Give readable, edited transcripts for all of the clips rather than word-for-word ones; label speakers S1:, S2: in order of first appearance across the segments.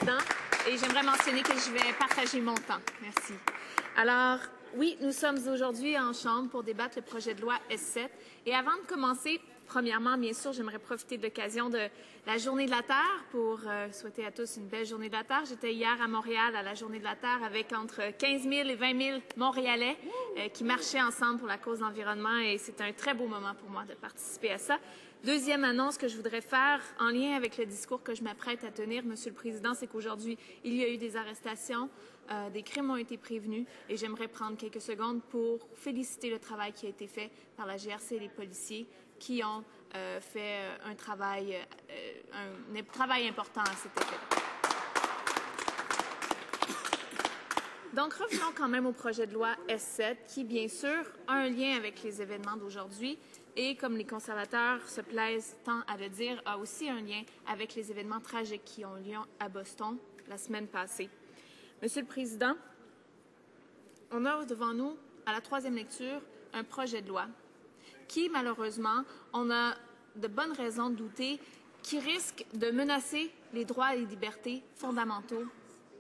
S1: Président. Et j'aimerais mentionner que je vais partager mon temps. Merci. Alors, oui, nous sommes aujourd'hui en Chambre pour débattre le projet de loi S7. Et avant de commencer, premièrement, bien sûr, j'aimerais profiter de l'occasion de la Journée de la Terre pour souhaiter à tous une belle Journée de la Terre. J'étais hier à Montréal à la Journée de la Terre avec entre 15 000 et 20 000 Montréalais qui marchaient ensemble pour la cause de l'environnement et c'est un très beau moment pour moi de participer à ça. Deuxième annonce que je voudrais faire en lien avec le discours que je m'apprête à tenir, Monsieur le Président, c'est qu'aujourd'hui, il y a eu des arrestations, des crimes ont été prévenus et j'aimerais prendre quelques secondes pour féliciter le travail qui a été fait par la GRC et les policiers qui ont fait un travail important à cet effet. Donc, revenons quand même au projet de loi S7 qui, bien sûr, a un lien avec les événements d'aujourd'hui et, comme les conservateurs se plaisent tant à le dire, a aussi un lien avec les événements tragiques qui ont lieu à Boston la semaine passée. Monsieur le Président, on a devant nous, à la troisième lecture, un projet de loi qui, malheureusement, on a de bonnes raisons de douter, qui risque de menacer les droits et les libertés fondamentaux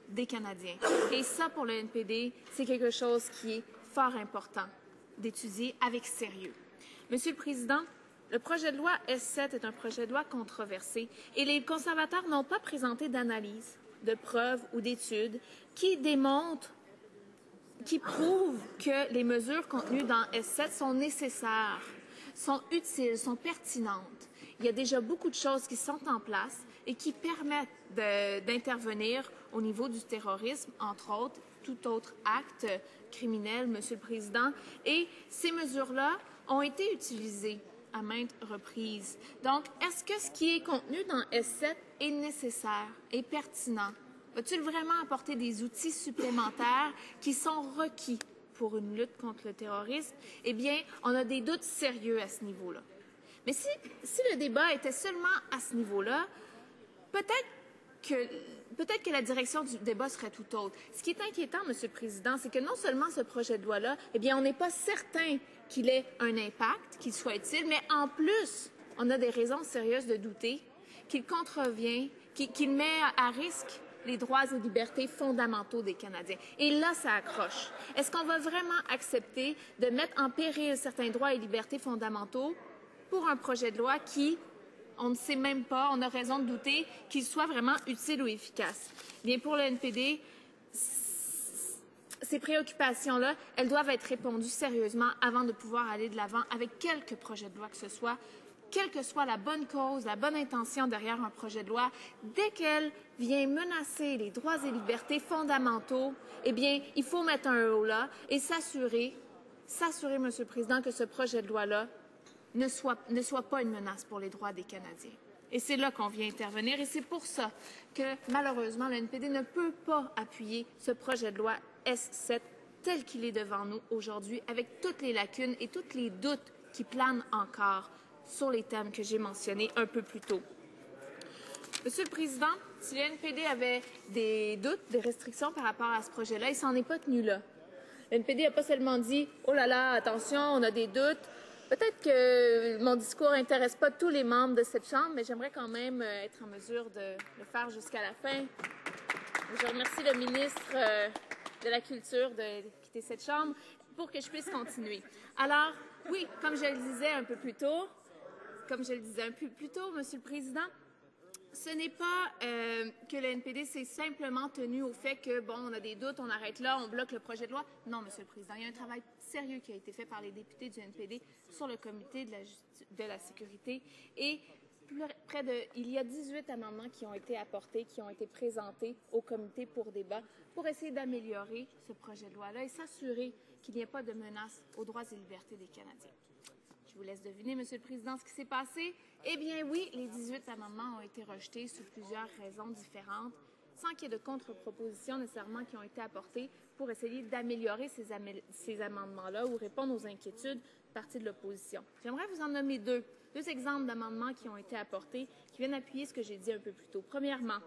S1: des Canadiens. Et ça, pour le NPD, c'est quelque chose qui est fort important d'étudier avec sérieux. Monsieur le Président, le projet de loi S7 est un projet de loi controversé et les conservateurs n'ont pas présenté d'analyse, de preuves ou d'études qui démontrent, qui prouvent que les mesures contenues dans S7 sont nécessaires, sont utiles, sont pertinentes. Il y a déjà beaucoup de choses qui sont en place et qui permettent d'intervenir au niveau du terrorisme, entre autres, tout autre acte criminel, Monsieur le Président. Et ces mesures-là ont été utilisées à maintes reprises. Donc, est-ce que ce qui est contenu dans S7 est nécessaire et pertinent? Va-t-il vraiment apporter des outils supplémentaires qui sont requis pour une lutte contre le terrorisme? Eh bien, on a des doutes sérieux à ce niveau-là. Mais si le débat était seulement à ce niveau-là, peut-être que la direction du débat serait tout autre. Ce qui est inquiétant, Monsieur le Président, c'est que non seulement ce projet de loi-là, eh bien, on n'est pas certain qu'il ait un impact, qu'il soit utile, mais en plus, on a des raisons sérieuses de douter qu'il contrevient, qu'il met à risque les droits et libertés fondamentaux des Canadiens. Et là, ça accroche. Est-ce qu'on va vraiment accepter de mettre en péril certains droits et libertés fondamentaux pour un projet de loi qui, on ne sait même pas, on a raison de douter qu'il soit vraiment utile ou efficace? Bien, pour le NPD, ces préoccupations-là, elles doivent être répondues sérieusement avant de pouvoir aller de l'avant avec quelque projet de loi que ce soit, quelle que soit la bonne cause, la bonne intention derrière un projet de loi, dès qu'elle vient menacer les droits et libertés fondamentaux, eh bien, il faut mettre un haut là et s'assurer, Monsieur le Président, que ce projet de loi-là ne soit pas une menace pour les droits des Canadiens. Et c'est là qu'on vient intervenir et c'est pour ça que, malheureusement, le NPD ne peut pas appuyer ce projet de loi S7 tel qu'il est devant nous aujourd'hui, avec toutes les lacunes et tous les doutes qui planent encore sur les thèmes que j'ai mentionnés un peu plus tôt. Monsieur le Président, si le NPD avait des doutes, des restrictions par rapport à ce projet-là, il s'en est pas tenu là. Le NPD n'a pas seulement dit « Oh là là, attention, on a des doutes ». Peut-être que mon discours n'intéresse pas tous les membres de cette Chambre, mais j'aimerais quand même être en mesure de le faire jusqu'à la fin. Je remercie le ministre de la Culture de quitter cette Chambre pour que je puisse continuer. Alors, oui, comme je le disais un peu plus tôt, Monsieur le Président, ce n'est pas que le NPD s'est simplement tenu au fait que, bon, on a des doutes, on arrête là, on bloque le projet de loi. Non, Monsieur le Président, il y a un travail sérieux qui a été fait par les députés du NPD sur le comité de la sécurité et il y a 18 amendements qui ont été apportés, qui ont été présentés au comité pour débat pour essayer d'améliorer ce projet de loi-là et s'assurer qu'il n'y ait pas de menace aux droits et libertés des Canadiens. Je vous laisse deviner, Monsieur le Président, ce qui s'est passé. Eh bien oui, les 18 amendements ont été rejetés sous plusieurs raisons différentes, sans qu'il y ait de contre-propositions nécessairement qui ont été apportées pour essayer d'améliorer ces amendements-là ou répondre aux inquiétudes de partie de l'opposition. J'aimerais vous en nommer deux exemples d'amendements qui ont été apportés, qui viennent appuyer ce que j'ai dit un peu plus tôt. Premièrement,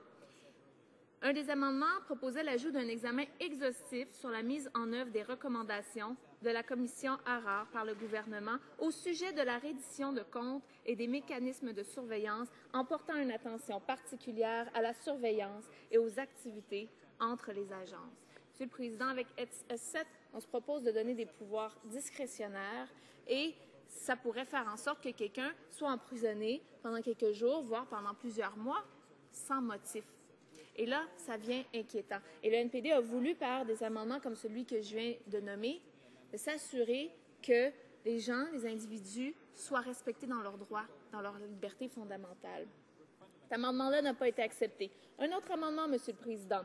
S1: un des amendements proposait l'ajout d'un examen exhaustif sur la mise en œuvre des recommandations de la commission Harard par le gouvernement au sujet de la reddition de comptes et des mécanismes de surveillance en portant une attention particulière à la surveillance et aux activités entre les agences. Monsieur le Président, avec S7, on se propose de donner des pouvoirs discrétionnaires et ça pourrait faire en sorte que quelqu'un soit emprisonné pendant quelques jours, voire pendant plusieurs mois, sans motif. Et là, ça devient inquiétant. Et le NPD a voulu, par des amendements comme celui que je viens de nommer, s'assurer que les gens, les individus, soient respectés dans leurs droits, dans leurs libertés fondamentales. Cet amendement-là n'a pas été accepté. Un autre amendement, Monsieur le Président.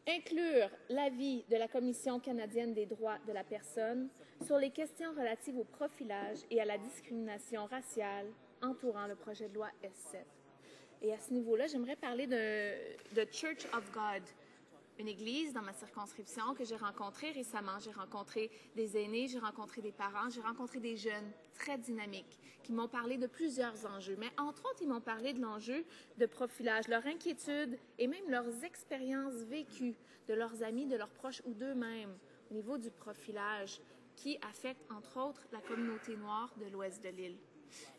S1: Inclure l'avis de la Commission canadienne des droits de la personne sur les questions relatives au profilage et à la discrimination raciale entourant le projet de loi S7. Et à ce niveau-là, j'aimerais parler de Church of God, une église dans ma circonscription que j'ai rencontrée récemment. J'ai rencontré des aînés, j'ai rencontré des parents, j'ai rencontré des jeunes très dynamiques qui m'ont parlé de plusieurs enjeux. Mais entre autres, ils m'ont parlé de l'enjeu de profilage, leur inquiétude et même leurs expériences vécues de leurs amis, de leurs proches ou d'eux-mêmes au niveau du profilage qui affecte entre autres la communauté noire de l'ouest de l'île.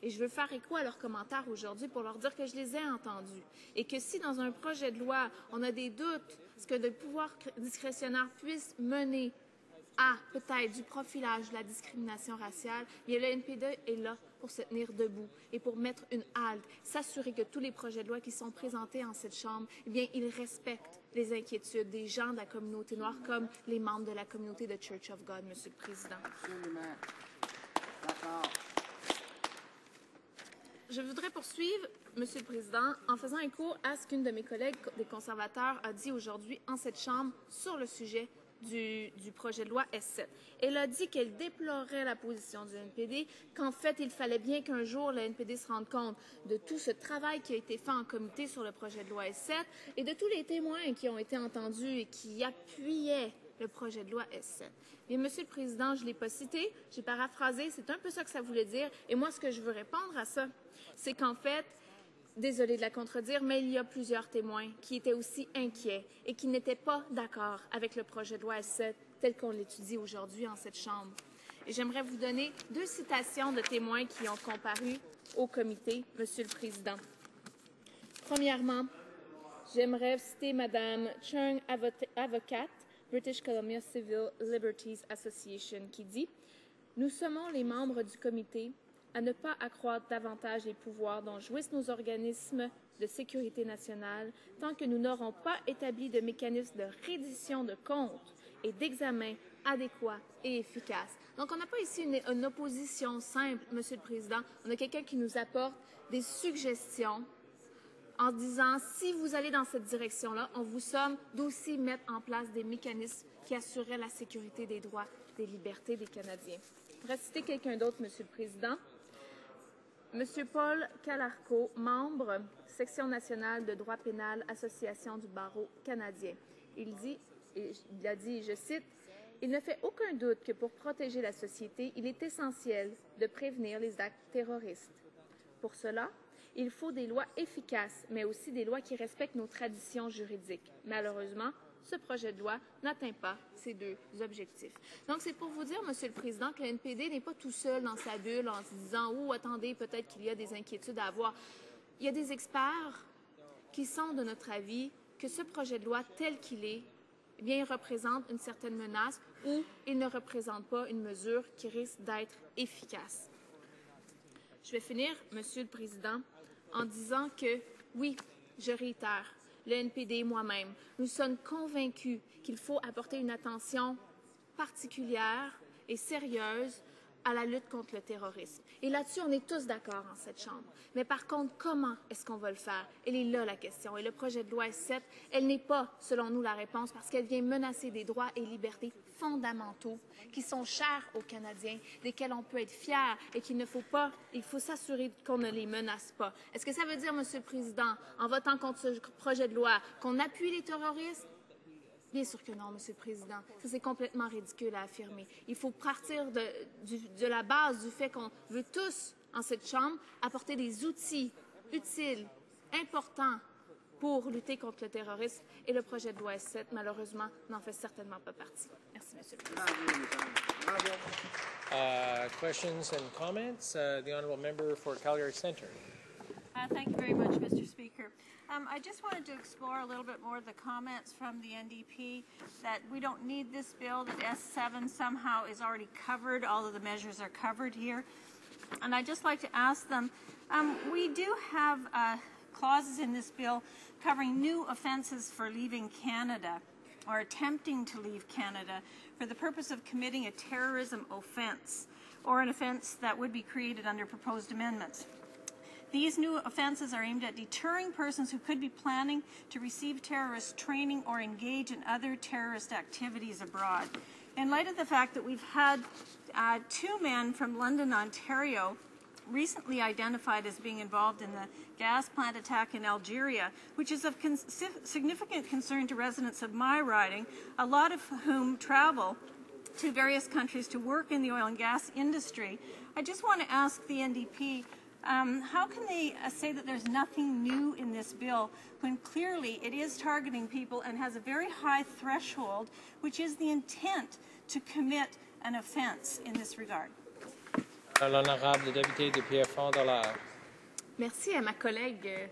S1: Et je veux faire écho à leurs commentaires aujourd'hui pour leur dire que je les ai entendus et que si dans un projet de loi, on a des doutes, est-ce que le pouvoir discrétionnaire puisse mener à peut-être du profilage, de la discrimination raciale, bien le NPD est là pour se tenir debout et pour mettre une halte, s'assurer que tous les projets de loi qui sont présentés en cette Chambre, eh bien, ils respectent les inquiétudes des gens de la communauté noire comme les membres de la communauté de Church of God, Monsieur le Président.
S2: Absolument. D'accord.
S1: Je voudrais poursuivre, Monsieur le Président, en faisant écho à ce qu'une de mes collègues des conservateurs a dit aujourd'hui en cette Chambre sur le sujet du projet de loi S7. Elle a dit qu'elle déplorait la position du NPD, qu'en fait, il fallait bien qu'un jour le NPD se rende compte de tout ce travail qui a été fait en comité sur le projet de loi S7 et de tous les témoins qui ont été entendus et qui appuyaient le projet de loi S7. Bien, Monsieur le Président, je ne l'ai pas cité, j'ai paraphrasé, c'est un peu ça que ça voulait dire. Et moi, ce que je veux répondre à ça, c'est qu'en fait, désolée de la contredire, mais il y a plusieurs témoins qui étaient aussi inquiets et qui n'étaient pas d'accord avec le projet de loi S7 tel qu'on l'étudie aujourd'hui en cette Chambre. Et j'aimerais vous donner deux citations de témoins qui ont comparu au comité, Monsieur le Président. Premièrement, j'aimerais citer Mme Chung, avocate, British Columbia Civil Liberties Association, qui dit « Nous sommes les membres du comité à ne pas accroître davantage les pouvoirs dont jouissent nos organismes de sécurité nationale tant que nous n'aurons pas établi de mécanismes de reddition de comptes et d'examen adéquats et efficaces. » Donc, on n'a pas ici une opposition simple, Monsieur le Président. On a quelqu'un qui nous apporte des suggestions en disant, si vous allez dans cette direction-là, on vous somme d'aussi mettre en place des mécanismes qui assureraient la sécurité des droits, des libertés des Canadiens. Je voudrais citer quelqu'un d'autre, Monsieur le Président. Monsieur Paul Calarco, membre, Section nationale de droit pénal, Association du barreau canadien. Il a dit, je cite, « Il ne fait aucun doute que pour protéger la société, il est essentiel de prévenir les actes terroristes. Pour cela, il faut des lois efficaces, mais aussi des lois qui respectent nos traditions juridiques. Malheureusement, ce projet de loi n'atteint pas ces deux objectifs. » Donc, c'est pour vous dire, Monsieur le Président, que le NPD n'est pas tout seul dans sa bulle en se disant « Oh, attendez, peut-être qu'il y a des inquiétudes à avoir. » Il y a des experts qui sont de notre avis que ce projet de loi tel qu'il est, eh bien, il représente une certaine menace ou il ne représente pas une mesure qui risque d'être efficace. Je vais finir, Monsieur le Président, en disant que, oui, je réitère, le NPD et moi-même, nous sommes convaincus qu'il faut apporter une attention particulière et sérieuse à la lutte contre le terrorisme. Et là-dessus, on est tous d'accord en cette Chambre. Mais par contre, comment est-ce qu'on va le faire? Elle est là la question. Et le projet de loi S7, elle n'est pas, selon nous, la réponse parce qu'elle vient menacer des droits et libertés fondamentaux qui sont chers aux Canadiens, desquels on peut être fier et qu'il ne faut pas, il faut s'assurer qu'on ne les menace pas. Est-ce que ça veut dire, Monsieur le Président, en votant contre ce projet de loi, qu'on appuie les terroristes? Bien sûr que non, Monsieur le Président. Ça, c'est complètement ridicule à affirmer. Il faut partir de la base du fait qu'on veut tous, en cette Chambre, apporter des outils utiles, importants pour lutter contre le terrorisme et le projet de loi S7, malheureusement, n'en fait certainement pas partie. Merci, Monsieur le Président.
S3: Questions and comments? The Honourable Member for Calgary Centre.
S4: Thank you very much, Mr. Speaker. I just wanted to explore a little bit more the comments from the NDP that we don't need this bill, that S7 somehow is already covered, all of the measures are covered here. And I'd just like to ask them, we do have clauses in this bill covering new offences for leaving Canada or attempting to leave Canada for the purpose of committing a terrorism offence or an offence that would be created under proposed amendments. These new offences are aimed at deterring persons who could be planning to receive terrorist training or engage in other terrorist activities abroad. In light of the fact that we've had 2 men from London, Ontario, recently identified as being involved in the gas plant attack in Algeria, which is of significant concern to residents of my riding, a lot of whom travel to various countries to work in the oil and gas industry. I just want to ask the NDP, how can they say that there's nothing new in this bill when clearly it is targeting people and has a very high threshold, which is the intent to commit an offence in this regard?
S3: L'honorable député de Pierrefonds-Dollard.
S1: Merci à ma collègue,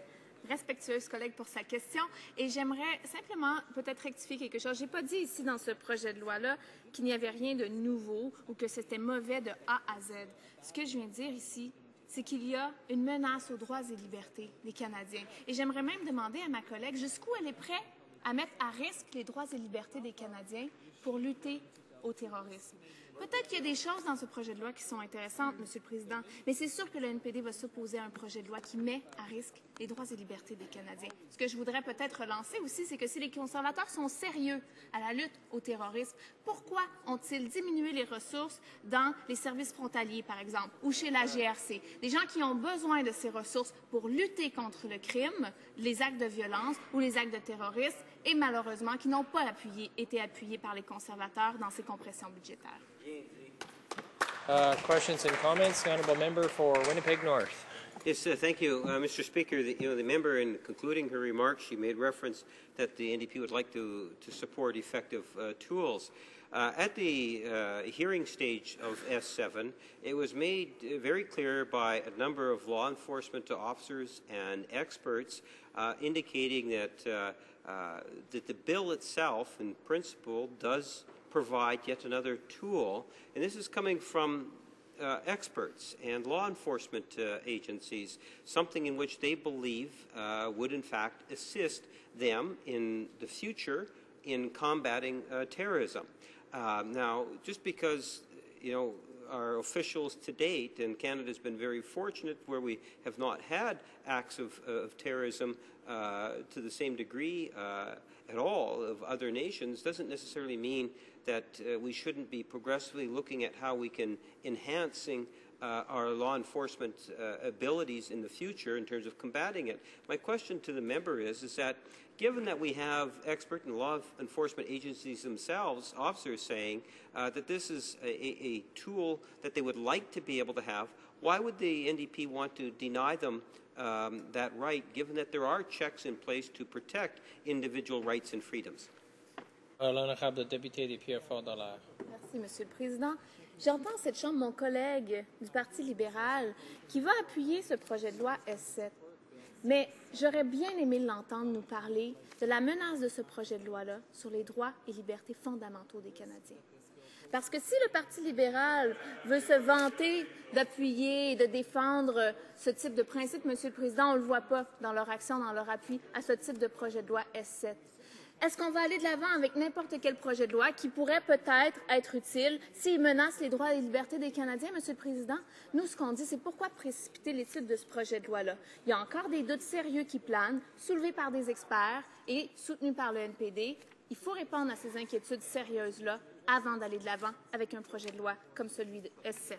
S1: respectueuse collègue, pour sa question. Et j'aimerais simplement peut-être rectifier quelque chose. Je n'ai pas dit ici dans ce projet de loi-là qu'il n'y avait rien de nouveau ou que c'était mauvais de A à Z. Ce que je viens de dire ici, c'est qu'il y a une menace aux droits et libertés des Canadiens. Et j'aimerais même demander à ma collègue jusqu'où elle est prête à mettre à risque les droits et libertés des Canadiens pour lutter au terrorisme. Peut-être qu'il y a des choses dans ce projet de loi qui sont intéressantes, Monsieur le Président, mais c'est sûr que le NPD va s'opposer à un projet de loi qui met à risque les droits et libertés des Canadiens. Ce que je voudrais peut-être relancer aussi, c'est que si les conservateurs sont sérieux à la lutte au terrorisme, pourquoi ont-ils diminué les ressources dans les services frontaliers, par exemple, ou chez la GRC? Des gens qui ont besoin de ces ressources pour lutter contre le crime, les actes de violence ou les actes de terrorisme, et malheureusement qui n'ont pas été appuyés par les conservateurs dans ces compressions budgétaires.
S3: Questions and comments? The Honourable Member for Winnipeg North.
S5: Yes, thank you, Mr. Speaker. The member, in concluding her remarks, she made reference that the NDP would like to support effective tools. At the hearing stage of S7, it was made very clear by a number of law enforcement officers and experts indicating that the bill itself, in principle, does provide yet another tool, and this is coming from experts and law enforcement agencies, something in which they believe would in fact assist them in the future in combating terrorism. Now, just because, you know, our officials to date, and Canada has been very fortunate where we have not had acts of terrorism to the same degree at all of other nations, doesn't necessarily mean that we shouldn't be progressively looking at how we can enhancing our law enforcement abilities in the future in terms of combating it. My question to the member is that given that we have expert and law enforcement agencies themselves, officers saying that this is a tool that they would like to be able to have, why would the NDP want to deny them that right, given that there are checks in place to protect individual rights and freedoms?
S3: L'honorable député de Pierrefonds-Dollard.
S1: Merci, Monsieur le Président. J'entends cette Chambre mon collègue du Parti libéral qui va appuyer ce projet de loi S7. Mais j'aurais bien aimé l'entendre nous parler de la menace de ce projet de loi-là sur les droits et libertés fondamentaux des Canadiens. Parce que si le Parti libéral veut se vanter d'appuyer et de défendre ce type de principe, Monsieur le Président, on ne le voit pas dans leur action, dans leur appui à ce type de projet de loi S7. Est-ce qu'on va aller de l'avant avec n'importe quel projet de loi qui pourrait peut-être être utile s'il menace les droits et libertés des Canadiens, Monsieur le Président? Nous, ce qu'on dit, c'est pourquoi précipiter l'étude de ce projet de loi-là? Il y a encore des doutes sérieux qui planent, soulevés par des experts et soutenus par le NPD. Il faut répondre à ces inquiétudes sérieuses-là avant d'aller de l'avant avec un projet de loi comme celui de S7.